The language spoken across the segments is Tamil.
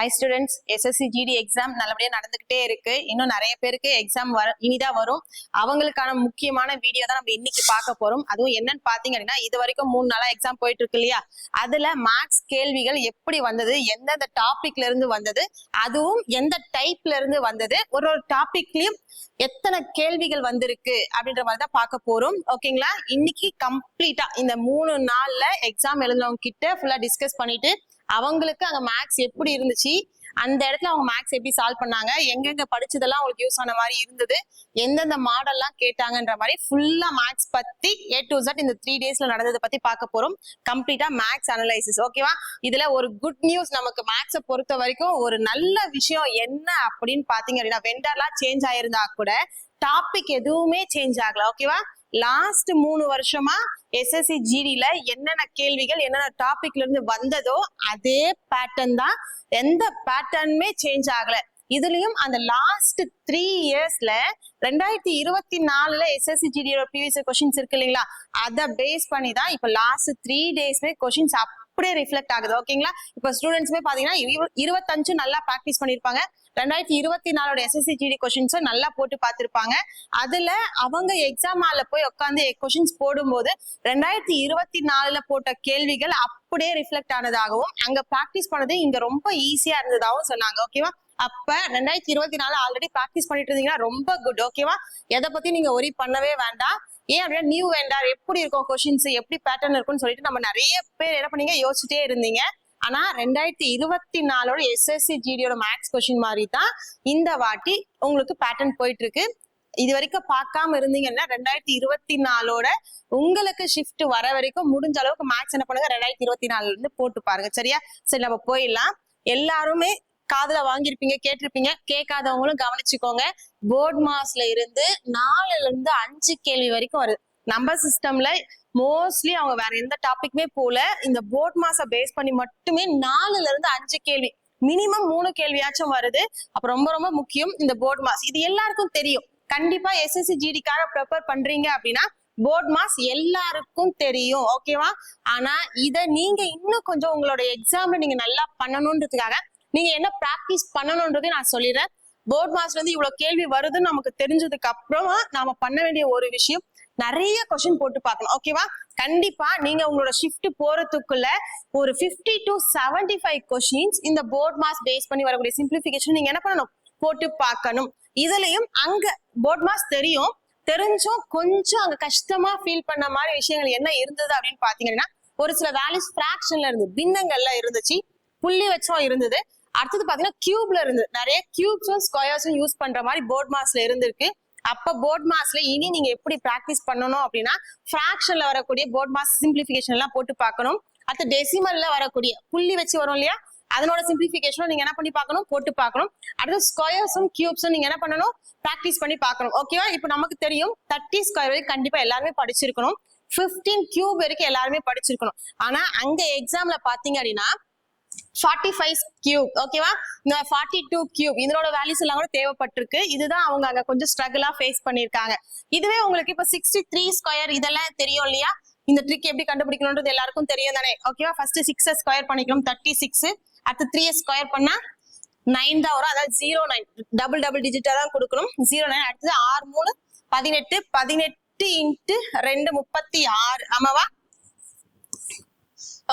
High students, SSC GD exam நல்லபடியா நடந்துகிட்டே இருக்கு. இன்னும் நிறைய பேருக்கு எக்ஸாம் இனிதான் வரும். அவங்களுக்கான முக்கியமான வீடியோ தான் நம்ம இன்னைக்கு பார்க்க போறோம். அதுவும் என்னன்னு பாத்தீங்க அப்படின்னா, இது வரைக்கும் 3 நாளா எக்ஸாம் போயிட்டு இருக்கு இல்லையா, அதுல மேக்ஸ் கேள்விகள் எப்படி வந்தது, எந்தெந்த டாபிக்ல இருந்து வந்தது, அதுவும் எந்த டைப்ல இருந்து வந்தது, ஒரு டாபிக்லயும் எத்தனை கேள்விகள் வந்திருக்கு அப்படின்ற மாதிரி தான் பார்க்க போறோம். ஓகேங்களா? இன்னைக்கு கம்ப்ளீட்டா இந்த 3 நாள்ல எக்ஸாம் எழுதுனவங்க கிட்ட ஃபுல்லா டிஸ்கஸ் பண்ணிட்டு அவங்களுக்கு அங்க மேக்ஸ் எப்படி இருந்துச்சு, அந்த இடத்துல அவங்க மேக்ஸ் எப்படி சால்வ் பண்ணாங்க, எங்கெங்க படிச்சதெல்லாம் அவங்களுக்கு யூஸ் ஆன மாதிரி இருந்தது, எந்தெந்த மாடல்லாம் கேட்டாங்கன்ற மாதிரி ஃபுல்லா மேக்ஸ் பத்தி A to Z இந்த 3 டேஸ்ல நடந்ததை பத்தி பார்க்க போறோம். கம்ப்ளீட்டா மேக்ஸ் அனலைசிஸ். ஓகேவா? இதுல ஒரு குட் நியூஸ், நமக்கு மேக்ஸை பொறுத்த வரைக்கும் ஒரு நல்ல விஷயம் என்ன அப்படின்னு பாத்தீங்க அப்படின்னா, வெண்டர்லாம் சேஞ்ச் ஆயிருந்தா கூட டாபிக் எதுவுமே சேஞ்ச் ஆகல. ஓகேவா? லாஸ்ட் 3 வருஷமா எஸ்எஸ்சி ஜிடில என்னென்ன கேள்விகள் என்னென்ன டாபிக்ல இருந்து வந்ததோ அதே பேட்டர்ன் தான், எந்த பேட்டர்னுமே சேஞ்ச் ஆகல. இதுலயும் அந்த லாஸ்ட் 3 இயர்ஸ்ல 2024ல எஸ்எஸ்சி ஜிடியோட ப்ரீவியஸ் கொஸ்டின்ஸ் இருக்கு இல்லைங்களா, அதை பேஸ் பண்ணி தான் இப்ப லாஸ்ட் 3 டேஸ்மே கொஸ்டின்ஸ் அப்படியே ரிஃப்ளெக்ட் ஆகுது. ஓகேங்களா? இப்ப ஸ்டூடெண்ட்ஸ்மே பாத்தீங்கன்னா 25 நல்லா ப்ராக்டிஸ் பண்ணிருப்பாங்க. 2024 எஸ்எஸ்சி ஜிடி கொஸ்டின்ஸ் நல்லா போட்டு பார்த்திருப்பாங்க. அதுல அவங்க எக்ஸாம் ஹால்ல போய் உட்காந்து கொஸ்டின்ஸ் போடும்போது 2024ல போட்ட கேள்விகள் அப்படியே ரிஃப்ளெக்ட் ஆனதாகவும், அங்க ப்ராக்டிஸ் பண்ணது இங்க ரொம்ப ஈஸியா இருந்ததாகவும் சொன்னாங்க. ஓகேவா? அப்ப 2024 ஆல்ரெடி ப்ராக்டிஸ் பண்ணிட்டு இருந்தீங்கன்னா ரொம்ப குட். ஓகேவா? எதை பத்தி நீங்க ஒரி பண்ணவே வேண்டாம். ஏன் அப்படின்னா, நியூ வெண்டர் எப்படி இருக்கும், கொஸ்டின்ஸ் எப்படி பேட்டர்ன் இருக்கும்னு சொல்லிட்டு நம்ம நிறைய பேர் என்ன பண்ணீங்க, யோசிச்சுட்டே இருந்தீங்க. ஆனா 2024 எஸ்எஸ்சி ஜிடியோட மேக்ஸ் கொஸ்டின் மாதிரி தான் இந்த வாட்டி உங்களுக்கு பேட்டர்ன் போயிட்டு இருக்கு. இது வரைக்கும் பார்க்காம இருந்தீங்கன்னா 2024 உங்களுக்கு ஷிஃப்ட் வர வரைக்கும் முடிஞ்ச அளவுக்கு மேக்ஸ் என்ன பண்ணுங்க, 2024 இருந்து போட்டு பாருங்க. சரியா? சரி, நம்ம போயிடலாம். எல்லாருமே காதுல வாங்கியிருப்பீங்க, கேட்டிருப்பீங்க. கேட்காதவங்களும் கவனிச்சுக்கோங்க. போர்ட் மாஸ்ல இருந்து 4ல இருந்து 5 கேள்வி வரைக்கும் வருது. நம்பர் சிஸ்டம்ல மோஸ்ட்லி அவங்க வேற எந்த டாபிக்மே போல, இந்த போர்ட் மாஸை பேஸ் பண்ணி மட்டுமே 4ல இருந்து 5 கேள்வி, மினிமம் 3 கேள்வியாச்சும் வருது. அப்ப ரொம்ப ரொம்ப முக்கியம் இந்த போர்ட் மாஸ். இது எல்லாருக்கும் தெரியும். கண்டிப்பா எஸ்எஸ்சி ஜிடிக்காக ப்ரிப்பேர் பண்றீங்க அப்படின்னா போர்ட் மாஸ் எல்லாருக்கும் தெரியும். ஓகேவா? ஆனா இத நீங்க இன்னும் கொஞ்சம் உங்களோட எக்ஸாம்ல நீங்க நல்லா பண்ணணும்ன்றதுக்காக நீங்க என்ன பிராக்டிஸ் பண்ணணும்ன்றதையும் நான் சொல்லிடுறேன். போர்ட் மாஸ்ல இருந்து இவ்வளவு கேள்வி வருதுன்னு நமக்கு தெரிஞ்சதுக்கு அப்புறமா நாம பண்ண வேண்டிய ஒரு விஷயம், நிறைய கொஸ்டின் போட்டு பார்க்கணும். ஓகேவா? கண்டிப்பா நீங்க உங்களோட ஷிஃப்ட் போறதுக்குள்ள ஒரு 50 to 75 கொஸ்டின்ஸ் இந்த போர்ட் மாஸ் பேஸ் பண்ணி வரக்கூடிய சிம்பிளிபிகேஷன் நீங்க என்ன பண்ணணும், போட்டு பார்க்கணும். இதுலயும் அங்க போர்ட் மாஸ் தெரிஞ்சும் கொஞ்சம் அங்க கஷ்டமா ஃபீல் பண்ண மாதிரி விஷயங்கள் என்ன இருந்தது அப்படின்னு பாத்தீங்கன்னா, ஒரு சில வேல்யூஸ் பிராக்ஷன்ல இருந்து, பின்னங்கள்ல இருந்துச்சு, புள்ளி வச்சும் இருந்தது. அடுத்தது பாத்தீங்கன்னா கியூப்ல இருந்து நிறைய கியூப்ஸும் ஸ்கொயர்ஸும் யூஸ் பண்ற மாதிரி போர்ட் மாஸ்ல இருந்திருக்கு. அப்ப போர்ட் மாஸ்ல இனி நீங்க எப்படி பிராக்டிஸ் பண்ணணும் அப்படின்னா, பிராக்ஷன்ல வரக்கூடிய போர்ட் மாஸ் சிம்பிளிபிகேஷன் எல்லாம் போட்டு பார்க்கணும். அடுத்து டெசிமல்ல வரக்கூடிய புள்ளி வச்சு வரும் இல்லையா, அதனோட சிம்பிளிபிகேஷனும் நீங்க என்ன பண்ணி பார்க்கணும், போட்டு பார்க்கணும். அடுத்து ஸ்கொயர்ஸும் கியூப்ஸும் நீங்க என்ன பண்ணணும், பிராக்டிஸ் பண்ணி பார்க்கணும். ஓகேவா? இப்ப நமக்கு தெரியும் 30 ஸ்கொயர் வரைக்கும் கண்டிப்பா எல்லாருமே படிச்சிருக்கணும், 15 கியூப் வரைக்கும் எல்லாருமே படிச்சிருக்கணும். ஆனா அங்க எக்ஸாம்ல பாத்தீங்க அப்படின்னா 45 கியூப். ஓகேவா? இந்த 42 கியூப் இதனோட வேல்யூஸ் எல்லாம் கூட தேவைப்பட்டிருக்கு. இதுதான் அவங்க அங்க கொஞ்சம் ஸ்ட்ரகிளா ஃபேஸ் பண்ணிருக்காங்க. இதுவே உங்களுக்கு இப்ப 63 ஸ்கொயர் இதெல்லாம் தெரியும் இல்லையா, இந்த ட்ரிக் எப்படி கண்டுபிடிக்கணும்ன்றது எல்லாருக்கும் தெரியும் தானே. ஓகேவா? ஃபர்ஸ்ட் 6 ஸ்கொயர் பண்ணிக்கணும், 36. அடுத்து 3 ஸ்கொயர் பண்ணா 9 தான் வரும். அதாவது 09 டபுள் டிஜிட்டா தான் கொடுக்கணும், 09. அடுத்தது 6 3 18, 18 இன்ட்டு 2 36. ஆமாவா?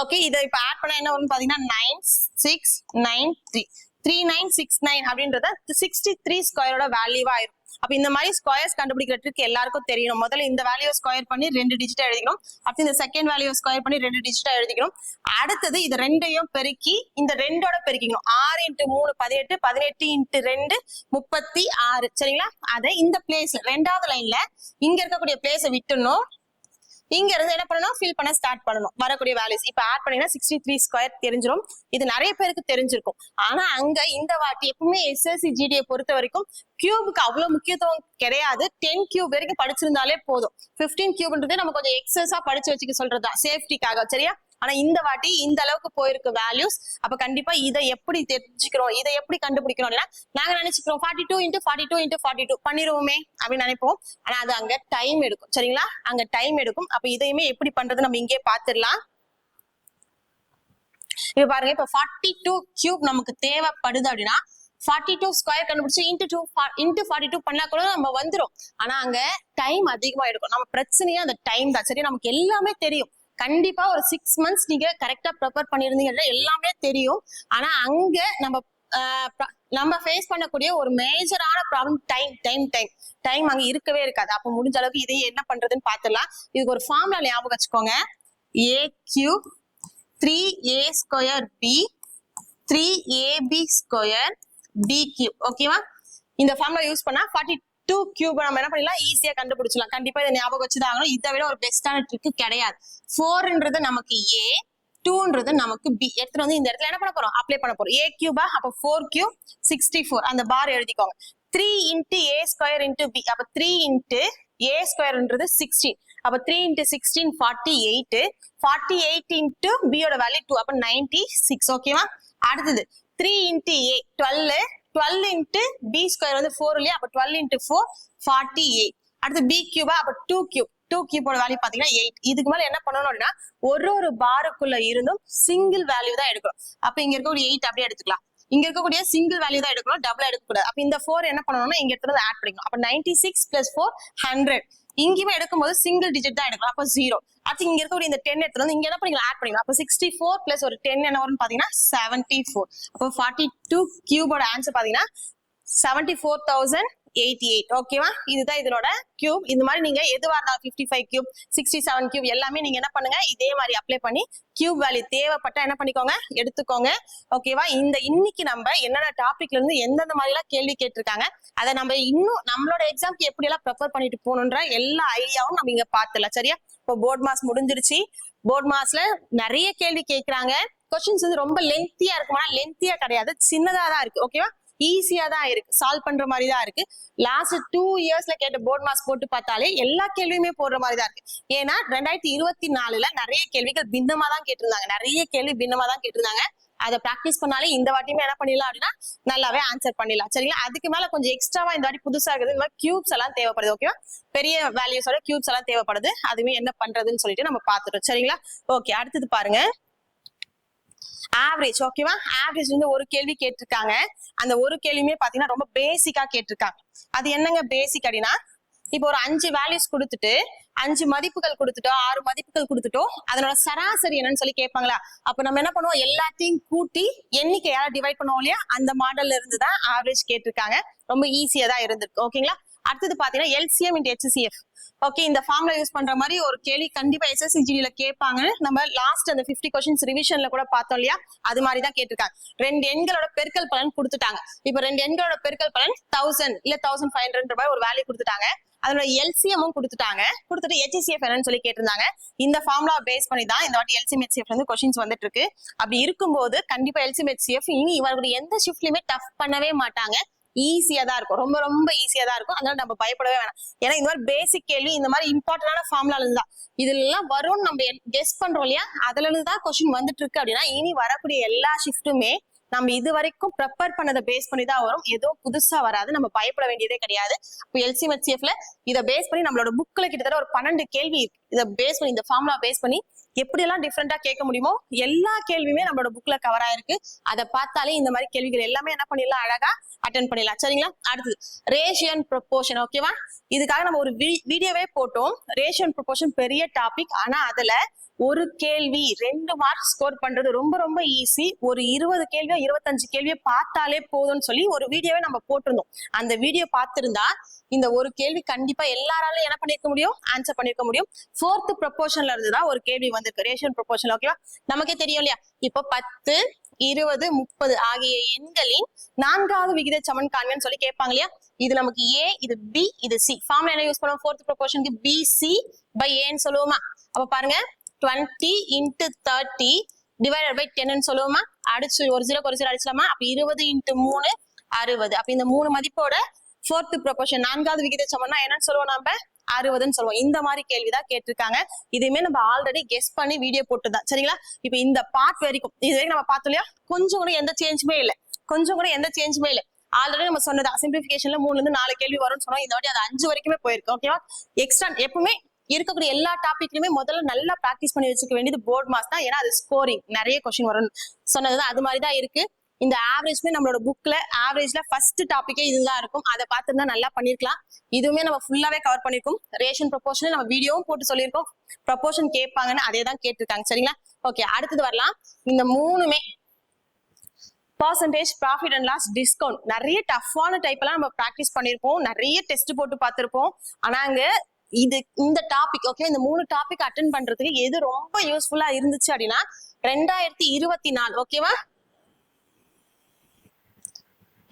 ஓகே, இதை இப்ப ஆட் பண்ண என்ன வரும் பாத்தீங்கன்னா 9693 3969 அப்படின்றத 63 ஸ்கொயரோட வேல்யூவா ஆயிரும். அப்ப இந்த மாதிரி ஸ்கொயர்ஸ் கண்டுபிடிக்கிறதுக்கு எல்லாருக்கும் தெரியணும். முதல்ல இந்த வேல்யூ ஸ்கொயர் பண்ணி 2 டிஜிட்டா எழுதிக்கணும். அடுத்து இந்த செகண்ட் வேல்யூ ஸ்கொயர் பண்ணி 2 டிஜிட்டா எழுதிக்கணும். அடுத்தது இது ரெண்டையும் பெருக்கி இந்த 2ஓட பெருக்கிக்கணும். 6 × 3 18, 18 × 2 36. சரிங்களா? அதை இந்த பிளேஸ்ல 2வது லைன்ல இங்க இருக்கக்கூடிய பிளேஸை விட்டுணும், இங்க இருந்து என்ன பண்ணணும், ஃபில் பண்ண ஸ்டார்ட் பண்ணணும் வரக்கூடிய வேல்யூஸ். இப்ப ஆட் பண்ணீங்கன்னா 63 ஸ்கொயர் தெரிஞ்சிடும். இது நிறைய பேருக்கு தெரிஞ்சிருக்கும். ஆனா அங்க இந்த வாட்டி எப்பவுமே எஸ்எஸ்சி ஜிடியை பொறுத்த வரைக்கும் கியூபுக்கு அவ்வளவு முக்கியத்துவம் கிடையாது. 10 கியூப் வரைக்கும் படிச்சிருந்தாலே போதும். 15 கியூப்ன்றதே நம்ம கொஞ்சம் எக்ஸஸா படிச்சு வச்சுக்க சொல்றதுதான், சேஃப்டிக்காக. சரியா? ஆனா இந்த வாட்டி இந்த அளவுக்கு போயிருக்கு வேல்யூஸ். அப்ப கண்டிப்பா இதை எப்படி தெரிஞ்சுக்கிறோம், இதை எப்படி கண்டுபிடிக்கிறோம் அப்படின்னா, நாங்க நினைச்சுக்கிறோம் 42 × 42 × 42 பண்ணிருவோமே அப்படின்னு நினைப்போம். ஆனா அது அங்க டைம் எடுக்கும். சரிங்களா? அங்க டைம் எடுக்கும். அப்ப இதையுமே எப்படி பண்றது நம்ம இங்கே பாத்துடலாம். இப்ப பாருங்க, இப்ப 42 கியூப் நமக்கு தேவைப்படுது அப்படின்னா 42 ஸ்கொயர் கண்டுபிடிச்சு இன்டு 42 பண்ணா கூட நம்ம வந்துரும். ஆனா அங்க டைம் அதிகமா எடுக்கும். நம்ம பிரச்சனையே அந்த டைம் தான். சரி, நமக்கு எல்லாமே தெரியும். கண்டிப்பா ஒரு 6 மந்த்ஸ் நீங்க கரெக்டா ப்ரிப்பேர் பண்ணிருந்தீங்கன்னா எல்லாமே தெரியும். ஆனா அங்க நம்ம ஃபேஸ் பண்ணக்கூடிய ஒரு மேஜரான ப்ராப்ளம் டைம் அங்க இருக்கவே இருக்காது. அப்ப முடிஞ்ச அளவுக்கு இதை என்ன பண்றதுன்னு பாத்துடலாம். இதுக்கு ஒரு ஃபார்முலா ஞாபகம் வச்சுக்கோங்க. a cube 3a square b 3ab square b cube. ஓகேவா? இந்த ஃபார்முலா யூஸ் பண்ணா 42 கியூப் நம்ம என்ன பண்ணிடலாம், ஈஸியா கண்டுபிடிச்சலாம். கண்டிப்பா இதை ஞாபகம் வச்சுதான் ஆகணும். இதை விட ஒரு பெஸ்டான ட்ரிக் கிடையாது. 4ன்றது நமக்கு a, 2ன்றது நமக்கு b. எடுத்துட்டு வந்து இந்த இடத்துல என்ன பண்ண போறோம், அப்ளை பண்ண போறோம். a கியூபா, அப்ப 4 கியூப் 64. அந்த பார் எழுதிக்கோங்க. 3 into a square into b, அப்ப 3 into a squareன்றது 16. அப்ப 3 into 16 48. 48 into b ஓட வேல்யூ 2, அப்ப 96. ஓகேவா? அடுத்தது 3 into a 12. 12 into b square வந்து 4 இல்லையா, அப்ப 12 into 4 48. அடுத்து b கியூபா, அப்ப 2 கியூபோட வேல்யூ பாத்தீங்கன்னா 8. இதுக்கு மேல என்ன பண்ணணும் அப்படின்னா ஒரு பாருக்குள்ள இருந்தும் சிங்கிள் வேல்யூ தான் எடுக்கணும். அப்ப இங்க இருக்கக்கூடிய 8 அப்படியே எடுத்துக்கலாம். இங்க இருக்கக்கூடிய சிங்கிள் வேல்யூ தான் எடுக்கணும், டபுள் எடுக்க கூடாது. அப்ப இந்த 4 என்ன பண்ணணும்னா இங்க எடுத்து ஆட் பண்ணிக்கணும். அப்ப 96 plus 4 100. இங்கேயுமே எடுக்கும்போது சிங்கிள் டிஜிட் தான் எடுக்கணும், அப்ப 0. அடுத்து இங்க இருக்கக்கூடிய இந்த 10 எடுத்து வந்து இங்க என்ன பண்ணிக்கலாம், ஆட் பண்ணிக்கலாம். அப்ப 64 plus ஒரு 10 என்ன வரும்னு பாத்தீங்கன்னா 74. அப்போ 42 கியூபோட ஆன்சர் பாத்தீங்கன்னா 74,088. ஓகேவா? இதுதான் இதனோட கியூப். இந்த மாதிரி நீங்க எதுவா இருந்தாலும் 55 கியூப் 67 கியூப் எல்லாமே நீங்க என்ன பண்ணுங்க, இதே மாதிரி அப்ளை பண்ணி கியூப் வேல்யூ தேவைப்பட்டா என்ன பண்ணிக்கோங்க, எடுத்துக்கோங்க. ஓகேவா? இன்னைக்கு நம்ம என்னென்ன டாபிக்ல இருந்து எந்தெந்த மாதிரி எல்லாம் கேள்வி கேட்டிருக்காங்க, அதை நம்ம இன்னும் நம்மளோட எக்ஸாம்க்கு எப்படி எல்லாம் ப்ரிப்பேர் பண்ணிட்டு போகணுன்ற எல்லா ஐடியாவும் நம்ம இங்க பாத்துல. சரியா? இப்போ போர்ட் மாஸ் முடிஞ்சிருச்சு. போர்ட் மாஸ்ல நிறைய கேள்வி கேட்கறாங்க. கொஸ்டின்ஸ் வந்து ரொம்ப லென்த்தியா இருக்குமா, லென்த்தியா கிடையாது, சின்னதா தான் இருக்கு. ஓகேவா? ஈஸியா தான் இருக்கு, சால்வ் பண்ற மாதிரி தான் இருக்கு. லாஸ்ட் 2 இயர்ஸ்ல கேட்ட போர்ட் மாஸ் போட்டு பார்த்தாலே எல்லா கேள்வியுமே போடுற மாதிரி தான் இருக்கு. ஏன்னா 2024ல நிறைய கேள்விகள் பின்னமா தான் கேட்டிருந்தாங்க. நிறைய கேள்வி பின்னமா தான் கேட்டிருந்தாங்க. அதை பிராக்டிஸ் பண்ணாலே இந்த வாட்டியுமே என்ன பண்ணிடலாம் அப்படின்னா நல்லாவே ஆன்சர் பண்ணிடலாம். சரிங்களா? அதுக்கு மேல கொஞ்சம் எக்ஸ்ட்ராவா இந்த வாட்டி புதுசா இருக்குது. இந்த மாதிரி கியூப்ஸ் எல்லாம் தேவைப்படுது. ஓகேவா? பெரிய வேல்யூஸோட கியூப்ஸ் எல்லாம் தேவைப்படுது. அதுவே என்ன பண்றதுன்னு சொல்லிட்டு நம்ம பாத்துட்டோம். சரிங்களா? ஓகே, அடுத்தது பாருங்க, ஆவரேஜ். ஓகேவா? ஆவரேஜ் வந்து ஒரு கேள்வி கேட்டிருக்காங்க. அந்த ஒரு கேள்வியுமே பாத்தீங்கன்னா ரொம்ப பேசிக்கா கேட்டிருக்காங்க. அது என்னங்க பேசிக் அப்படின்னா, இப்போ ஒரு 5 வேல்யூஸ் கொடுத்துட்டு 5 மதிப்புகள் கொடுத்துட்டோ 6 மதிப்புகள் கொடுத்துட்டோ அதனோட சராசரி என்னன்னு சொல்லி கேட்பாங்களா? அப்ப நம்ம என்ன பண்ணுவோம், எல்லாத்தையும் கூட்டி எண்ணிக்கையால டிவைட் பண்ணுவோம் இல்லையா? அந்த மாடல்ல இருந்து தான் ஆவரேஜ் கேட்டிருக்காங்க. ரொம்ப ஈஸியா தான் இருந்திருக்கு. ஓகேங்களா? அடுத்தது பாத்தீங்கன்னா LCM into HCF. ஓகே, இந்த ஃபார்முலா யூஸ் பண்ற மாதிரி ஒரு கேள்வி கண்டிப்பா SSCGல கேட்பாங்க. நம்ம லாஸ்ட் அந்த 50 கொஸ்டின்ஸ் ரிவிஷன்ல கூட பார்த்தோம் இல்லையா? அது மாதிரி தான் கேட்டிருக்காங்க. 2 எண்களோட பெருக்கல் பலன் கொடுத்துட்டாங்க. இப்ப 2 எண்களோட பெருக்கல் பலன் 1000 இல்ல 1500 ரூபாய் ஒரு வேல்யூ கொடுத்துட்டாங்க. அதோட LCM கொடுத்துட்டாங்க. கொடுத்துட்டு HCF என்னன்னு சொல்லி கேட்டிருந்தாங்க. இந்த ஃபார்முலா பேஸ் பண்ணி தான் இந்த வாட்டி LCM HCF வந்து கொஸ்டின்ஸ் வந்துட்டு இருக்கு. அப்படி இருக்கும்போது கண்டிப்பா LCM HCF இனி இவர்களுடைய எந்த ஷிஃப்ட்லயுமே டஃப் பண்ணவே மாட்டாங்க. ஈஸியா தான் இருக்கும், ரொம்ப ரொம்ப ஈஸியா தான் இருக்கும். அதனால நம்ம பயப்படவே வேணாம். ஏன்னா இந்த மாதிரி பேசிக் கேள்வி இந்த மாதிரி இம்பார்ட்டன்டான ஃபார்முலால இருந்து தான் இதுல எல்லாம் வரும்னு நம்ம கெஸ் பண்றோம் இல்லையா? அதுல இருந்து தான் கொஸ்டின் வந்துட்டு இருக்கு. அப்படின்னா இனி வரக்கூடிய எல்லா ஷிஃப்ட்டுமே நம்ம இது வரைக்கும் ப்ரிப்பேர் பண்ணதை பேஸ் பண்ணி தான் வரும். ஏதோ புதுசா வராது. நம்ம பயப்பட வேண்டியதே கிடையாது. இப்போ LCM HCFல இதை பேஸ் பண்ணி நம்மளோட புக்ல கிட்டத்தட்ட ஒரு 12 கேள்வி இருக்கு. இதை பேஸ் பண்ணி இந்த ஃபார்முலா பேஸ் பண்ணி எப்படி எல்லாம் டிஃப்ரெண்டா கேட்க முடியுமோ எல்லா கேள்வியுமே நம்மளோட புக்ல கவர் ஆயிருக்கு. அதை பார்த்தாலே இந்த மாதிரி கேள்விகள் எல்லாமே என்ன பண்ணிடலாம், அழகா அட்டென்ட் பண்ணிடலாம். சரிங்களா? அடுத்தது ரேஷியோ அண்ட் ப்ரொபோர்ஷன். ஓகேவா? இதுக்காக நம்ம ஒரு வீடியோவே போட்டோம். ரேஷியோ அண்ட் ப்ரொபோர்ஷன் பெரிய டாபிக். ஆனா அதுல ஒரு கேள்வி 2 மார்க் ஸ்கோர் பண்றது ரொம்ப ரொம்ப ஈஸி. ஒரு 20 கேள்வியோ 25 கேள்வியோ பார்த்தாலே போதும்னு சொல்லி ஒரு வீடியோவே நம்ம போட்டிருந்தோம். அந்த வீடியோ பார்த்திருந்தா இந்த ஒரு கேள்வி கண்டிப்பா எல்லாராலும் என்ன பண்ணிருக்க முடியும், ஆன்சர் பண்ணிருக்க முடியும். 4th ப்ரொபோர்ஷன்ல இருந்துதான் ஒரு கேள்வி வந்திருக்கு, ரேஷியோ அண்ட் ப்ரொபோர்ஷன். ஓகேவா? நமக்கே தெரியும் இல்லையா? இப்போ 10, 20, 30 ஆகிய எண்களின் 4வது விகித சமன் காண்கன்னு சொல்லி கேட்பாங்க இல்லையா? இது நமக்கு A, இது B, இது C. ஃபார்முலா என்ன யூஸ் பண்ணுவோம்? 4th ப்ரொபோர்ஷனுக்கு BC/Aன்னு சொல்லுவோமா? அப்ப பாருங்க, 20 into 30 divided by 10 சொல்லுவோமா? அடிச்சு ஒரு 0 அடிச்சலாமா? அப்ப 20 into 3 60. அப்ப இந்த 3 மதிப்போட 4th ப்ரொபோர்ஷன் 4வது விகித சமன்னா என்னன்னு சொல்லுவோம், நம்ம 60ன்னு சொல்லுவோம். இந்த மாதிரி கேள்விதான் கேட்டிருக்காங்க. இதுவுமே நம்ம ஆல்ரெடி கெஸ் பண்ணி வீடியோ போட்டுதான். சரிங்களா? இப்ப இந்த பார்ட் வரைக்கும் இது வரைக்கும் நம்ம பார்த்தோம் இல்லையா? கொஞ்சம் கூட எந்த சேஞ்சுமே இல்லை. ஆல்ரெடி நம்ம சொன்னதா சிம்பிளிபிகேஷன்ல 3ல இருந்து 4 கேள்வி வரும்னு சொன்னோம். இந்த வாட்டி அது 5 வரைக்குமே போயிருக்கு. ஓகேவா? எக்ஸ்ட்ரா எப்பவுமே இருக்கக்கூடிய எல்லா டாபிக்லயுமே முதல்ல நல்லா பிராக்டிஸ் பண்ணி வச்சுக்க வேண்டியது போர்ட் மார்க்ஸ் தான். ஏன்னா அது ஸ்கோரிங் நிறைய கொஸ்டின் வரும் சொன்னதுதான் அது மாதிரி தான் இருக்கு. இந்த ஆவரேஜ்மே நம்மளோட புக்ல ஆவரேஜ்ல ஃபர்ஸ்ட் டாபிக்கே இதுதான் இருக்கும். அதை பார்த்துருந்தா நல்லா பண்ணிருக்கலாம். இதுவுமே நம்ம ஃபுல்லாவே கவர் பண்ணிருக்கோம். ரேஷன் ப்ரொபோர்ஷன் நம்ம வீடியோவும் போட்டு சொல்லியிருக்கோம். ப்ரொபோர்ஷன் கேட்பாங்கன்னு அதே தான் கேட்டிருக்காங்க. சரிங்களா? ஓகே, அடுத்தது வரலாம். இந்த மூணுமே percentage, profit and loss, discount நிறைய டஃப்பான டைப் எல்லாம் நம்ம ப்ராக்டிஸ் பண்ணிருப்போம். நிறைய டெஸ்ட் போட்டு பார்த்திருப்போம். ஆனா அங்க இந்த டாபிக் ஓகே, இந்த 3 டாபிக் அட்டென்ட் பண்றதுக்கு எது ரொம்ப யூஸ்ஃபுல்லா இருந்துச்சு அப்படின்னா 2024 ஓகேவா?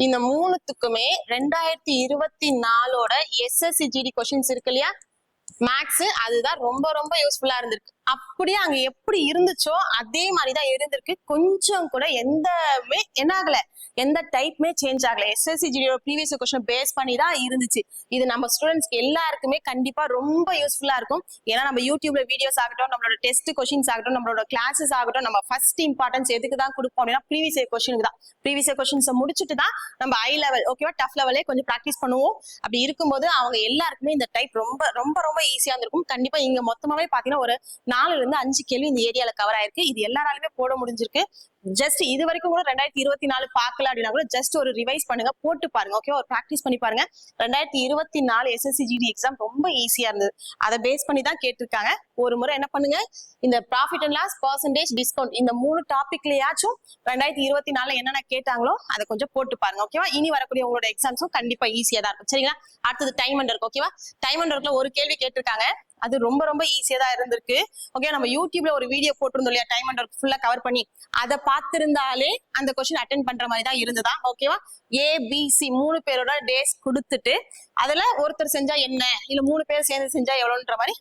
இந்த 3த்துக்குமே 2024ஓட SSC GD கொஸ்டின்ஸ் இருக்கு இல்லையா, மேக்ஸ், அதுதான் ரொம்ப ரொம்ப யூஸ்ஃபுல்லா இருந்திருக்கு. அப்படியே அங்க எப்படி இருந்துச்சோ அதே மாதிரிதான் இருந்திருக்கு. கொஞ்சம் கூட எந்தமே என்ன ஆகல, எந்த டைப்மே சேஞ்ச் ஆகல. SSC GD previous question base பண்ணி தான் இருந்துச்சு. இது நம்ம ஸ்டூடெண்ட்ஸ்க்கு எல்லாருக்குமே கண்டிப்பா ரொம்ப யூஸ்ஃபுல்லா இருக்கும். ஏன்னா நம்ம யூடியூப்ல வீடியோஸ் ஆகட்டும், நம்மளோட டெஸ்ட் கொஸ்டின்ஸ் ஆகட்டும், நம்மளோட கிளாஸஸ் ஆகட்டும், நம்ம ஃபர்ஸ்ட் இம்பார்ட்டன்ஸ் எதுக்கு தான் கொடுப்போம் அப்படின்னா ப்ரீவியஸ் கொஸ்டினுக்கு தான். ப்ரீவியஸ் கொஸ்டின்ஸ் முடிச்சுட்டு தான் நம்ம ஹை லெவல் ஓகேவா டஃப் லெவலே கொஞ்சம் ப்ராக்டிஸ் பண்ணுவோம். அப்படி இருக்கும்போது அவங்க எல்லாருக்குமே இந்த டைப் ரொம்ப ரொம்ப ரொம்ப ஈஸியா இருந்திருக்கும். கண்டிப்பா இங்க மொத்தமாவே பாத்தீங்கன்னா ஒரு 4 இருந்து 5 கேள்வி இந்த ஏரியால கவர் ஆயிருக்கு. இது எல்லாராலுமே போட முடிஞ்சிருக்கு. ஜஸ்ட் இது வரைக்கும் கூட 2024 பார்க்கல அப்படின்னா கூட ஜஸ்ட் ஒரு ரிவைஸ் பண்ணுங்க, போட்டு பாருங்க ஓகே, ஒரு பிராக்டிஸ் பண்ணி பாருங்க. 2024 SSC GD எக்ஸாம் ரொம்ப ஈஸியா இருந்தது. அதை பேஸ் பண்ணி தான் கேட்டிருக்காங்க. ஒரு முறை என்ன பண்ணுங்க, இந்த profit and loss, percentage, discount இந்த 3 டாபிக்லயாச்சும் 2024 என்னென்ன கேட்டாங்களோ அதை கொஞ்சம் போட்டு பாருங்க ஓகேவா. இனி வரக்கூடிய உங்களோட எக்ஸாம்ஸும் கண்டிப்பா ஈஸியா தான் இருக்கும். சரிங்களா? அடுத்தது டைம் அண்ட் ஒர்க் ஓகேவா. டைம் அண்ட் ஒர்க்ல ஒரு கேள்வி கேட்டிருக்காங்க. அது ரொம்ப ரொம்ப ஈஸியா தான் இருந்திருக்கு. ஓகே, நம்ம யூடியூப்ல ஒரு வீடியோ போட்டிருந்தோம் இல்லையா, டைம் அண்ட் ஒர்க் ஃபுல்லா கவர் பண்ணி, அதை பார்த்திருந்தாலே அந்த கொஸ்டின் அட்டென்ட் பண்ற மாதிரி தான் இருந்ததா ஓகேவா. ABC 3 பேரோட டேஸ் கொடுத்துட்டு அதுல ஒருத்தர் செஞ்சா என்ன, இல்ல 3 பேர் சேர்ந்து செஞ்சா எவ்வளவுன்ற மாதிரி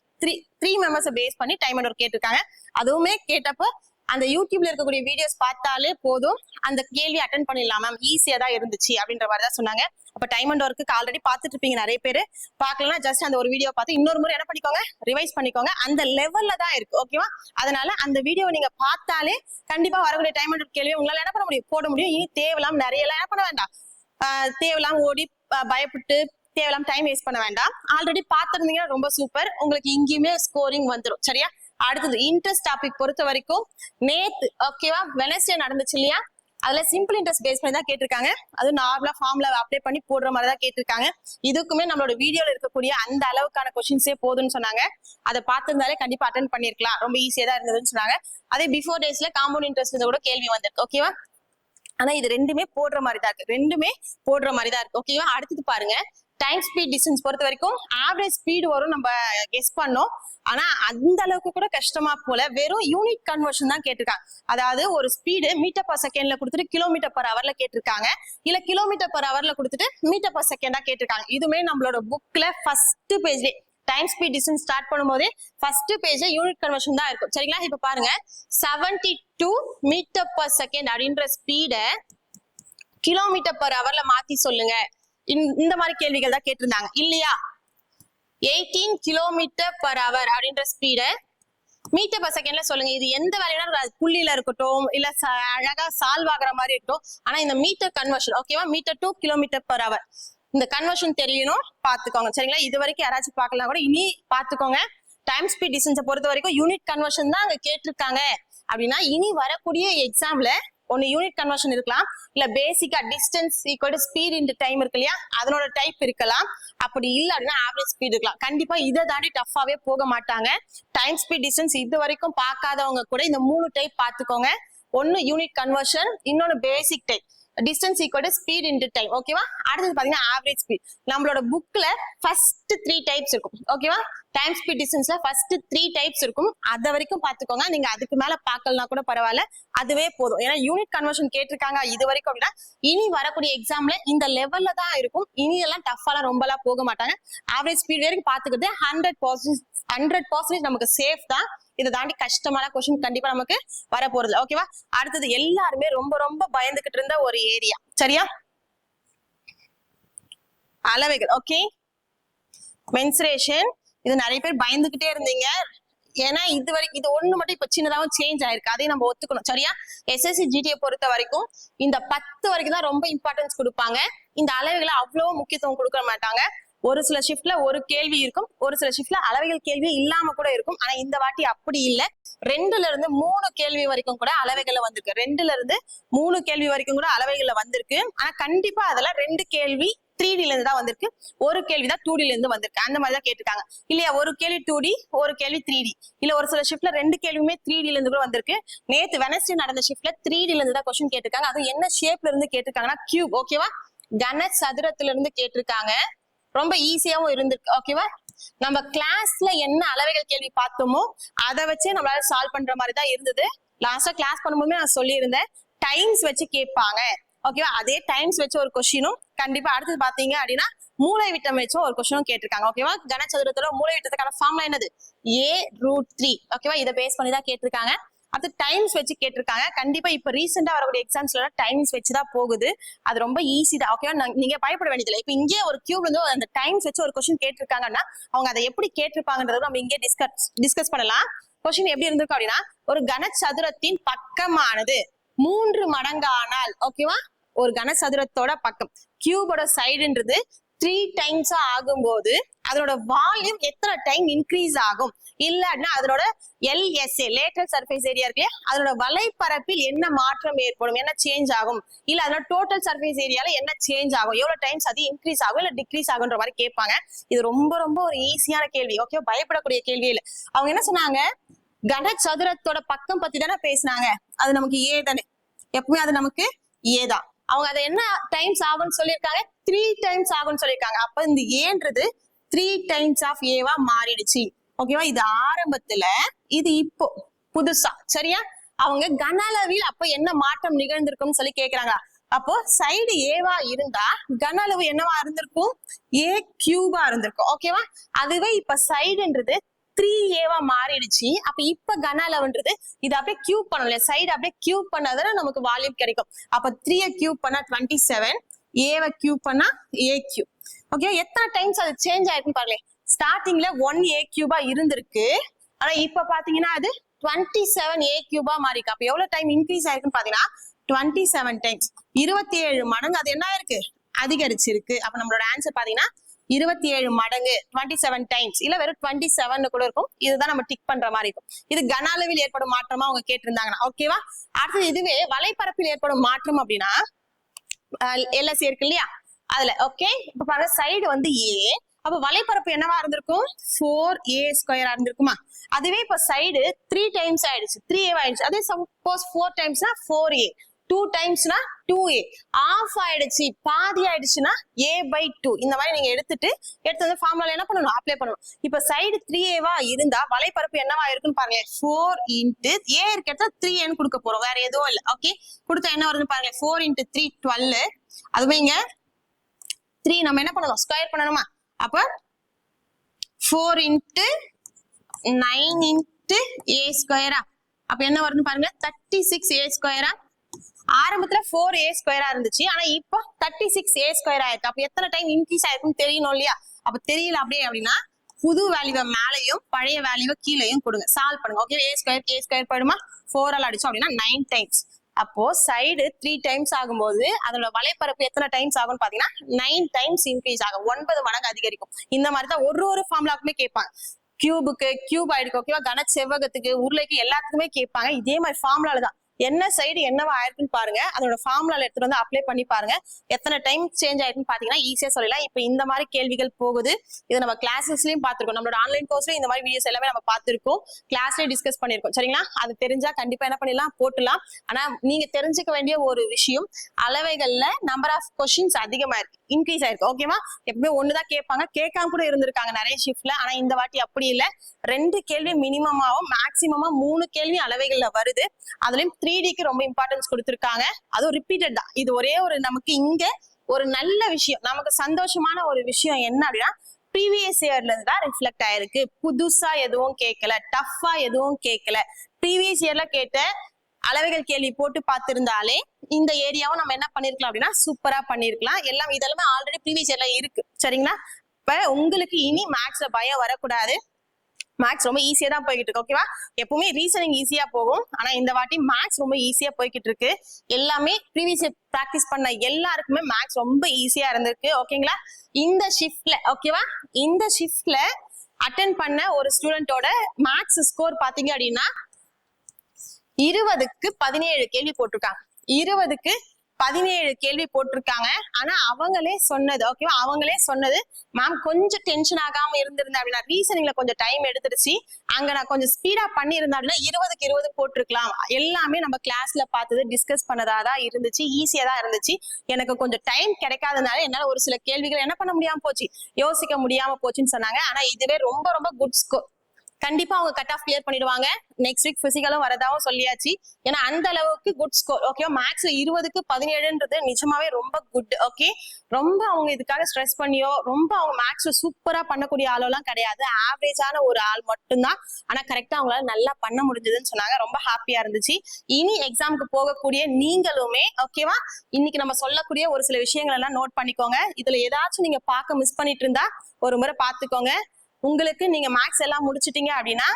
த்ரீ மெம்பர்ஸ் பேஸ் பண்ணி டைம் அண்ட் ஒர்க் கேட்டிருக்காங்க. அதுவுமே கேட்டப்ப அந்த யூடியூப்ல இருக்கக்கூடிய வீடியோஸ் பார்த்தாலே போதும், அந்த கேள்வி அட்டென்ட் பண்ணிடலாம் மேம், ஈஸியா தான் இருந்துச்சு அப்படின்ற மாதிரி தான் சொன்னாங்க. அப்ப டைம் அண்ட் ஒர்க்கு ஆல்ரெடி பார்த்துட்டு இருப்பீங்க நிறைய பேர். பார்க்கலாம், ஜஸ்ட் அந்த ஒரு வீடியோ பார்த்து இன்னொரு முறை என்ன பண்ணிக்கோங்க, ரிவைஸ் பண்ணிக்கோங்க. அந்த லெவல்ல தான் இருக்கு ஓகேவா. அதனால அந்த வீடியோ நீங்க பார்த்தாலே கண்டிப்பா வரக்கூடிய டைம் அண்ட் ஒர்க் கேள்வி உங்களால என்ன பண்ண முடியும், போட முடியும். இனி தேவையில்லாம நிறைய எல்லாம் என்ன பண்ண வேண்டாம், தேவையில்லாம ஓடி பயப்பட்டு தேவையில்லாம டைம் வேஸ்ட் பண்ண வேண்டாம். ஆல்ரெடி பார்த்திருந்தீங்கன்னா ரொம்ப சூப்பர், உங்களுக்கு இங்கேயுமே ஸ்கோரிங் வந்துடும். சரியா? அடுத்தது இன்ட்ரெஸ்ட் டாபிக் பொறுத்த வரைக்கும் நேத்து ஓகேவா வெனஸ்டே நடந்துச்சு இல்லையா, அதுல சிம்பிள் இன்ட்ரெஸ்ட் பேஸ் பண்ணி தான் கேட்டிருக்காங்க. அது நார்மலா ஃபார்ம்ல அப்ளை பண்ணி போடுற மாதிரி தான் கேட்டிருக்காங்க. இதுக்குமே நம்மளோட வீடியோல இருக்கக்கூடிய அந்த அளவுக்கான கொஸ்டின்ஸே போதும்னு சொன்னாங்க. அதை பார்த்திருந்தாலே கண்டிப்பா அட்டென்ட் பண்ணிருக்கலாம், ரொம்ப ஈஸியா தான் இருந்ததுன்னு சொன்னாங்க. அதே பிஃபோர் டேஸ்ல காம்பவுண்ட் இன்ட்ரெஸ்ட் கூட கேள்வி வந்திருக்கு ஓகேவா. ஆனா இது ரெண்டுமே போடுற மாதிரி தான் இருக்கு ஓகேவா. அடுத்தது பாருங்க, டைம் ஸ்பீட் டிஸ்டன்ஸ் பொறுத்த வரைக்கும் ஆவரேஜ் ஸ்பீடு வரும் நம்ம கெஸ் பண்ணோம். ஆனா அந்த அளவுக்கு கூட கஷ்டமா போல, வெறும் யூனிட் கன்வர்ஷன் தான் கேட்டிருக்காங்க. அதாவது ஒரு ஸ்பீடு மீட்டர் பர் செகண்ட்ல கொடுத்துட்டு கிலோமீட்டர் பர் ஹவர்ல கேட்டிருக்காங்க, இல்ல கிலோமீட்டர் பர் ஹவர்ல கொடுத்துட்டு மீட்டர் பர் செகண்டா கேட்டிருக்காங்க. இதுமே நம்மளோட புக்ல ஃபர்ஸ்ட் பேஜ்ல டைம் ஸ்பீட் டிஸ்டன்ஸ் ஸ்டார்ட் பண்ணும்போதே ஃபர்ஸ்ட் பேஜ்ல யூனிட் கன்வர்ஷன் தான் இருக்கும். சரிங்களா? இப்ப பாருங்க, 72 மீட்டர் பர் செகண்ட் அப்படின்ற ஸ்பீட கிலோமீட்டர் பர் ஹவர்ல மாத்தி சொல்லுங்க. இந்த மாதிரி கேள்விகள் தான் கேட்டிருந்தாங்க இல்லையா. 18 கிலோமீட்டர் பர் ஹவர் அப்படின்ற ஸ்பீட மீட்டர் பர் செகண்ட்ல சொல்லுங்க. இது எந்த வேலையா புள்ளியில இருக்கட்டும், இல்ல அழகா சால்வ் ஆகுற மாதிரி இருக்கட்டும். ஆனா இந்த மீட்டர் கன்வர்ஷன் ஓகேவா, meter to kilometer per hour இந்த கன்வர்ஷன் தெரியணும், பாத்துக்கோங்க. சரிங்களா? இது வரைக்கும் யாராச்சும் பார்க்கலாம் கூட இனி பாத்துக்கோங்க. டைம் ஸ்பீட் டிஸ்டன்ஸை பொறுத்த வரைக்கும் யூனிட் கன்வர்ஷன் தான் அங்க கேட்டிருக்காங்க. அப்படின்னா இனி வரக்கூடிய எக்ஸாம்ல ஒன்னு யூனிட் கன்வர்ஷன் இருக்கலாம், இல்ல பேசிக்கா distance equal to speed into time இருக்கு இல்லையா, அதனோட டைப் இருக்கலாம். அப்படி இல்ல அப்படின்னா ஆவரேஜ் ஸ்பீட் இருக்கலாம். கண்டிப்பா இதை தாண்டி டஃபாவே போக மாட்டாங்க. டைம் ஸ்பீட் டிஸ்டன்ஸ் இது வரைக்கும் பார்க்காதவங்க கூட இந்த 3 டைப் பாத்துக்கோங்க. ஒன்னு யூனிட் கன்வர்ஷன், இன்னொன்னு basic type distance equal to speed into time ஓகேவா. அடுத்தது பாத்தீங்கன்னா ஆவரேஜ் ஸ்பீட். நம்மளோட புக்ல ஃபர்ஸ்ட் 3 டைப்ஸ் இருக்கும் ஓகேவா. டைம் ஸ்பீட் டிஸ்டன்ஸ்ல ஃபர்ஸ்ட் 3 டைப்ஸ் இருக்கும். அது வரைக்கும் பாத்துக்கோங்க. நீங்க அதுக்கு மேல பார்க்கலனா கூட பரவாயில்ல, அதுவே போதும். ஏன்னா யூனிட் கன்வர்ஷன் கேட்டிருக்காங்க இது வரைக்கும் அப்படின்னா இனி வரக்கூடிய எக்ஸாம்ல இந்த லெவல்ல தான் இருக்கும். இனி எல்லாம் டஃபாலாம் ரொம்பலாம் போக மாட்டாங்க. ஆவரேஜ் ஸ்பீட் வரைக்கும் பாத்துக்கிட்டு 100% நமக்கு சேஃப் தான். இதை தாண்டி கஷ்டமான கொஸ்டின் கண்டிப்பா நமக்கு வர போறது ஓகேவா. அடுத்தது எல்லாருமே ரொம்ப ரொம்ப பயந்துகிட்டு இருந்த ஒரு ஏரியா, சரியா, அளவைகள். Okay, mensuration. இது நிறைய பேர் பயந்துகிட்டே இருந்தீங்க. ஏன்னா இது வரைக்கும் இது ஒண்ணு மட்டும் இப்ப சின்னதாவும் சேஞ்ச் ஆயிருக்கு, அதையும் நம்ம ஒத்துக்கணும். சரியா? SSC GD பொறுத்த வரைக்கும் இந்த 10 வரைக்கும் தான் ரொம்ப இம்பார்ட்டன்ஸ் கொடுப்பாங்க. இந்த அளவுகளை அவ்வளவு முக்கியத்துவம் கொடுக்க மாட்டாங்க. ஒரு சில ஷிஃப்ட்ல ஒரு கேள்வி இருக்கும், ஒரு சில ஷிஃப்ட்ல அளவைகள் கேள்வி இல்லாம கூட இருக்கும். ஆனா இந்த வாட்டி அப்படி இல்ல, 2ல இருந்து 3 கேள்வி வரைக்கும் கூட அளவைகள்ல வந்திருக்கு. 2ல இருந்து 3 கேள்வி வரைக்கும் கூட அளவைகள்ல வந்திருக்கு. ஆனா கண்டிப்பா அதுல 2 கேள்வி 3D ல இருந்து தான் வந்திருக்கு, ஒரு கேள்விதான் 2D ல இருந்து வந்திருக்கு. அந்த மாதிரி தான் கேட்டிருக்காங்க இல்லையா? ஒரு கேள்வி 2D, ஒரு கேள்வி 3D. இல்ல ஒரு சில ஷிஃப்ட்ல 2 கேள்வியுமே 3D ல இருந்து கூட வந்திருக்கு. நேத்து வெனஸ்டே நடந்த ஷிஃப்ட்ல 3D ல இருந்து தான் கொஸ்டின் கேட்டிருக்காங்க. அது என்ன ஷேப்ல இருந்து கேட்டிருக்காங்கன்னா கியூப். ஓகேவா? கன சதுரத்துல இருந்து கேட்டிருக்காங்க. ரொம்ப ஈஸியாவும் இருந்திருக்கு. ஓகேவா? நம்ம கிளாஸ்ல என்ன அளவைகள் கேள்வி பார்த்தோமோ அதை வச்சே நம்மளால சால்வ் பண்ற மாதிரி தான் இருந்தது. லாஸ்டா கிளாஸ் பண்ணும்போது நான் சொல்லியிருந்தேன் டைம்ஸ் வச்சு கேட்பாங்க. ஓகேவா? அதே டைம்ஸ் வச்சு ஒரு கொஸ்டினும் கண்டிப்பா அடுத்தது பாத்தீங்க அப்படின்னா மூளை விட்டம் வச்சும் ஒரு கொஸ்டினும் கேட்டிருக்காங்க. ஓகேவா? கனசதுரத்தோட மூளை விட்டத்துக்கான ஃபார்முலா என்னது? a√3. ஓகேவா? இதை பேஸ் பண்ணி தான் கேட்டிருக்காங்க. அது டைம்ஸ் வச்சு கேட்டிருக்காங்க. கண்டிப்பா இப்ப ரீசெண்டா வரக்கூடிய எக்ஸாம்ஸ்ல டைம்ஸ் வச்சுதான் போகுது. அது ரொம்ப ஈஸி தான். ஓகேவா? நீங்க பயப்பட வேண்டியதில்லை. இப்ப இங்கே ஒரு கியூப்ல இருந்து அந்த டைம்ஸ் வச்சு ஒரு கொஸ்டின் கேட்டிருக்காங்கன்னா அவங்க அதை எப்படி கேட்டிருப்பாங்கன்றது நம்ம இங்கே டிஸ்கஸ் பண்ணலாம். கொஸ்டின் எப்படி இருந்திருக்கும் அப்படின்னா, ஒரு கனசதுரத்தின் பக்கமானது 3 மடங்கானால், ஓகேவா, ஒரு கனசதுரத்தோட பக்கம் கியூபோட சைடுன்றது 3 டைம்ஸா ஆகும்போது அதோட வால்யூம் எத்தனை டைம் இன்க்ரீஸ் ஆகும்? இல்லன்னா அதனோட LSA லேட்டரல் சர்ஃபேஸ் ஏரியா இருக்கு, அதனோட வலைப்பரப்பில் என்ன மாற்றம் ஏற்படும், என்ன சேஞ்ச் ஆகும்? இல்ல அதோட டோட்டல் சர்ஃபேஸ் ஏரியால என்ன சேஞ்ச் ஆகும், எவ்வளவு டைம்ஸ் அது இன்க்ரீஸ் ஆகும் இல்ல டிக்ரீஸ் ஆகுன்ற மாதிரி கேட்பாங்க. இது ரொம்ப ரொம்ப ஒரு ஈஸியான கேள்வி. ஓகே, பயப்படக்கூடிய கேள்வி இல்லை. அவங்க என்ன சொன்னாங்க, கனசதுரத்தோட பக்கம் பத்தி தானே பேசினாங்க. அது நமக்கு ஏ தானே, எப்பவுமே அது நமக்கு ஏ தான். அவங்க அதை என்ன டைம்ஸ் ஆகும்னு சொல்லியிருக்காங்க, 3 டைம்ஸ் ஆகும்னு சொல்லியிருக்காங்க. அப்ப இந்த ஏன்றது 3 டைம்ஸ் ஆஃப் ஏவா மாறிடுச்சு. ஓகேவா? இது ஆரம்பத்துல, இது இப்போ புதுசா. சரியா? அவங்க கன அளவில் அப்ப என்ன மாற்றம் நிகழ்ந்திருக்கும்னு சொல்லி கேக்குறாங்க. அப்போ சைடு ஏவா இருந்தா கன அளவு என்னவா இருந்திருக்கும்? ஏ கியூபா இருந்திருக்கும். ஓகேவா? அதுவே இப்ப சைடுன்றது 3A மாறிடுச்சு. அப்ப இப்ப கன அளவுன்றது இது அப்படியே கியூப் பண்ணல, சைடு அப்படியே கியூப் பண்ணாதானே நமக்கு வால்யூம் கிடைக்கும். அப்ப 3 கியூப் பண்ணா 27, ஏவை கியூப் பண்ணா ஏ கியூப். ஓகே, எத்தனை டைம்ஸ் அது சேஞ்ச் ஆயிருக்குன்னு பாருங்க. ஸ்டார்டிங்ல 1A கியூபா இருந்திருக்கு, ஆனா இப்ப பாத்தீங்கன்னா அது 27A கியூபா மாறி இருக்கு. அப்ப எவ்வளவு டைம் இன்க்ரீஸ் ஆயிருக்குன்னு பாத்தீங்கன்னா 27 டைம்ஸ், 27 மடங்கு அது என்ன ஆயிருக்கு, அதிகரிச்சிருக்கு. அப்ப நம்மளோட ஆன்சர் பாத்தீங்கன்னா 27 மடங்கு, 27 டைம்ஸ், இல்ல வெறும் 27 கூட இருக்கும். இதுதான் நம்ம டிக் பண்ற மாதிரி இருக்கும். இது கன அளவில் ஏற்படும் மாற்றமா அவங்க கேட்டிருந்தாங்கன்னா. ஓகேவா? அடுத்தது இதுவே வலைப்பரப்பில் ஏற்படும் மாற்றம் அப்படின்னா LSA இருக்கு இல்லையா, அதுல. ஓகே, இப்ப பாருங்க சைடு வந்து ஏ, அப்ப வலைப்பரப்பு என்னவா இருந்திருக்கும், 4A² இருந்திருக்குமா? அதுவே இப்ப சைடு 3 டைம்ஸ் ஆயிடுச்சு, 3A ஆயிடுச்சு. அதே சப்போஸ் 4 டைம்ஸ்னா 4A, 2 டைம்ஸ்னா 2A, ஆஃப் ஆயிடுச்சு, பாதி ஆயிடுச்சுன்னா A/2. இந்த மாதிரி நீங்க எடுத்து வந்து ஃபார்முலா என்ன பண்ணணும், அப்ளை பண்ணணும். இப்ப சைடு 3A இருந்தா வலைப்பரப்பு என்னவா இருக்குன்னு பாருங்க, 4 × A இருக்கிறத 3N கொடுக்க போறோம், வேற எதுவும் இல்லை. ஓகே, கொடுத்தா என்ன வருதுன்னு பாருங்க, 4 × 3 12. அதுவே இங்க 3 நம்ம என்ன பண்ணணும், ஸ்கொயர் பண்ணணுமா? அப்ப 4 × 9 × A². அப்ப என்ன வருதுன்னு பாருங்க, 36A². ஆரம்பத்துல 4A² இருந்துச்சு, ஆனா இப்போ 36A² ஆயிருக்கு. அப்ப எத்தனை டைம் இன்க்ரீஸ் ஆயிருக்குன்னு தெரியணும் இல்லையா? அப்ப தெரியல அப்படியே அப்படின்னா புது வேல்யூவை மேலையும் பழைய வேல்யூவை கீழையும் கொடுங்க, சால்வ் பண்ணுங்க. ஓகே, A² போயிடுமா, 4 அடிச்சோம் அப்படின்னா 9 டைம்ஸ். அப்போ சைடு 3 டைம்ஸ் ஆகும்போது அதோட வலைப்பரப்பு எத்தனை டைம்ஸ் ஆகும்னு பாத்தீங்கன்னா 9 டைம்ஸ் இன்க்ரீஸ் ஆகும், 9 மடங்கு அதிகரிக்கும். இந்த மாதிரி தான் ஒரு ஃபார்முலாக்குமே கேட்பாங்க. கியூபுக்கு, கியூபாய்டுக்கு, ஓகேவா, கன செவ்வகத்துக்கு, உருளைக்கு, எல்லாத்துக்குமே கேட்பாங்க. இதே மாதிரி ஃபார்முலால தான் என்ன சைடு என்னவா ஆயிருக்குன்னு பாருங்க, அதோட ஃபார்முலால எடுத்துட்டு வந்து அப்ளை பண்ணி பாருங்க. எத்தனை டைம் சேஞ்ச் ஆயிருக்குன்னு பாத்தீங்கன்னா ஈஸியா சொல்லலாம். இப்ப இந்த மாதிரி கேள்விகள் போகுது. இதை நம்ம கிளாஸஸ்லயும் பாத்துருக்கோம், நம்மளோட ஆன்லைன் கோர்ஸ்லயும் இந்த மாதிரி வீடியோஸ் எல்லாமே நம்ம பார்த்திருக்கோம், கிளாஸ்லயே டிஸ்கஸ் பண்ணிருக்கோம். சரிங்களா? அது தெரிஞ்சா கண்டிப்பா என்ன பண்ணிடலாம், போட்டுலாம். ஆனா நீங்க தெரிஞ்சுக்க வேண்டிய ஒரு விஷயம், அளவைகள்ல நம்பர் ஆஃப் கொஸ்டின்ஸ் அதிகமா இருக்கு, இன்க்ரீஸ் ஆயிருக்கு. ஓகேவா? எப்பவுமே ஒண்ணுதான் கேட்பாங்க, கேட்காம கூட இருந்திருக்காங்க நிறைய ஷிஃப்ட்ல. ஆனா இந்த வாட்டி அப்படி இல்ல, 2 கேள்வி மினிமமாவும் மேக்சிமமா 3 கேள்வி அளவைகள்ல வருது. அதுலயும் 3Dக்கு ரொம்ப இம்பார்ட்டன்ஸ் கொடுத்திருக்காங்க. அதுவும் ரிப்பீட்டட் தான். இது ஒரே ஒரு நமக்கு இங்க ஒரு நல்ல விஷயம், நமக்கு சந்தோஷமான ஒரு விஷயம் என்ன அப்படின்னா, ப்ரீவியஸ் இயர்ல இருந்து தான் ரிஃப்ளெக்ட் ஆயிருக்கு. புதுசா எதுவும் கேட்கல, டஃபா எதுவும் கேட்கல. ப்ரீவியஸ் இயர்ல கேட்ட அளவைகள் கேள்வி போட்டு பார்த்திருந்தாலே இந்த ஏரியாவும் நம்ம என்ன பண்ணிருக்கலாம் அப்படின்னா சூப்பரா பண்ணிருக்கலாம். எல்லாம் இதெல்லாமே ஆல்ரெடி ப்ரீவியஸ் இயர்ல இருக்கு. சரிங்களா? இப்ப உங்களுக்கு இனி மேக்ஸ்ல பயம் வரக்கூடாது. மேக்ஸ் ரொம்ப ஈஸியா தான் போய்கிட்டு இருக்கு. ஓகேவா? எப்பவுமே ரீசனிங் ஈஸியா போகும், ஆனா இந்த வாட்டி மேக்ஸ் ரொம்ப ஈஸியா போய்கிட்டு இருக்கு. எல்லாமே ப்ரீவியஸ் பிராக்டிஸ் பண்ண எல்லாருக்குமே மேக்ஸ் ரொம்ப ஈஸியா இருந்திருக்கு. ஓகேங்களா? இந்த ஷிஃப்ட்ல ஓகேவா, இந்த ஷிஃப்ட்ல அட்டென்ட் பண்ண ஒரு ஸ்டூடெண்டோட மேக்ஸ் ஸ்கோர் பாத்தீங்க அப்படின்னா 20க்கு 17 கேள்வி போட்டிருக்காங்க. 20க்கு 17 கேள்வி போட்டிருக்காங்க. ஆனா அவங்களே சொன்னது ஓகேவா, அவங்களே சொன்னது மேம் கொஞ்சம் டென்ஷன் ஆகாம இருந்திருந்தேன் அப்படின்னா, ரீசனிங்ல கொஞ்சம் டைம் எடுத்துருச்சு, அங்க நான் கொஞ்சம் ஸ்பீடா பண்ணி இருந்தேன் அப்படின்னா 20க்கு 20 போட்டிருக்கலாம். எல்லாமே நம்ம கிளாஸ்ல பார்த்தது டிஸ்கஸ் பண்ணதா தான் இருந்துச்சு, ஈஸியா தான் இருந்துச்சு. எனக்கு கொஞ்சம் டைம் கிடைக்காதனால என்னால ஒரு சில கேள்விகள் என்ன பண்ண முடியாம போச்சு, யோசிக்க முடியாம போச்சுன்னு சொன்னாங்க. ஆனா இதுவே ரொம்ப ரொம்ப குட் ஸ்கோர். கண்டிப்பா அவங்க கட் ஆஃப் கிளியர் பண்ணிடுவாங்க. நெக்ஸ்ட் வீக் பிசிக்கலும் வரதாவும் சொல்லியாச்சு. ஏன்னா அந்த அளவுக்கு குட் ஸ்கோர். ஓகே, மேக்ஸ் 20க்கு 17ன்றது நிஜமாவே ரொம்ப குட். ஓகே, ரொம்ப அவங்க இதுக்காக ஸ்ட்ரெஸ் பண்ணியோ ரொம்ப அவங்க மேக்ஸ் சூப்பரா பண்ணக்கூடிய ஆளெல்லாம் கிடையாது. ஆவரேஜான ஒரு ஆள் மட்டும்தான். ஆனா கரெக்டா அவங்களால நல்லா பண்ண முடிஞ்சதுன்னு சொன்னாங்க. ரொம்ப ஹாப்பியா இருந்துச்சு. இனி எக்ஸாமுக்கு போகக்கூடிய நீங்களுமே ஓகேவா, இன்னைக்கு நம்ம சொல்லக்கூடிய ஒரு சில விஷயங்கள் எல்லாம் நோட் பண்ணிக்கோங்க. இதுல ஏதாச்சும் நீங்க பார்க்க மிஸ் பண்ணிட்டு இருந்தா ஒரு முறை பார்த்துக்கோங்க. உங்களுக்கு நீங்க மேக்ஸ் எல்லாம் முடிச்சிட்டீங்க அப்படின்னா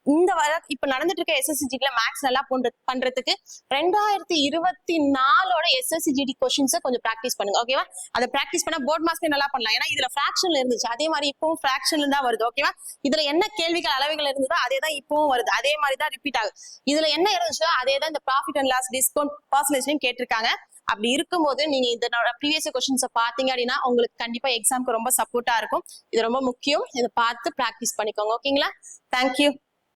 இந்த இப்ப நடந்துட்டு இருக்க எஸ்எஸ்சிஜில மேக்ஸ் நல்லா பண்றதுக்கு 2024ஓட எஸ்எஸ்சிஜிடி கொஸ்டின்ஸை கொஞ்சம் பிராக்டிஸ் பண்ணுங்க. ஓகேவா? அதை பிராக்டிஸ் பண்ணா போர்ட் மார்க்ஸ் நல்லா பண்ணலாம். ஏன்னா இதுல பிராக்ஷன்ல இருந்துச்சு, அதே மாதிரி இப்பவும் பிராக்ஷன்ல தான் வருது. ஓகேவா? இதுல என்ன கேள்விகள் அளவுகள் இருந்ததோ அதே தான் இப்பவும் வருது, அதே மாதிரி தான் ரிப்பீட் ஆகுது. இதுல என்ன இருந்துச்சோ அதே தான் இந்த ப்ராஃபிட் அண்ட் லாஸ் டிஸ்கவுண்ட் பர்சன்டேஜ்லயும் கேட்டிருக்காங்க. அப்படி இருக்கும்போது நீங்க இதனோட ப்ரீவியஸ் கொஸ்டின்ஸை பாத்தீங்க அப்படின்னா உங்களுக்கு கண்டிப்பா எக்ஸாம்க்கு ரொம்ப சப்போர்ட்டா இருக்கும். இது ரொம்ப முக்கியம். இதை பார்த்து பிராக்டிஸ் பண்ணிக்கோங்க. ஓகேங்களா? தேங்க்யூ.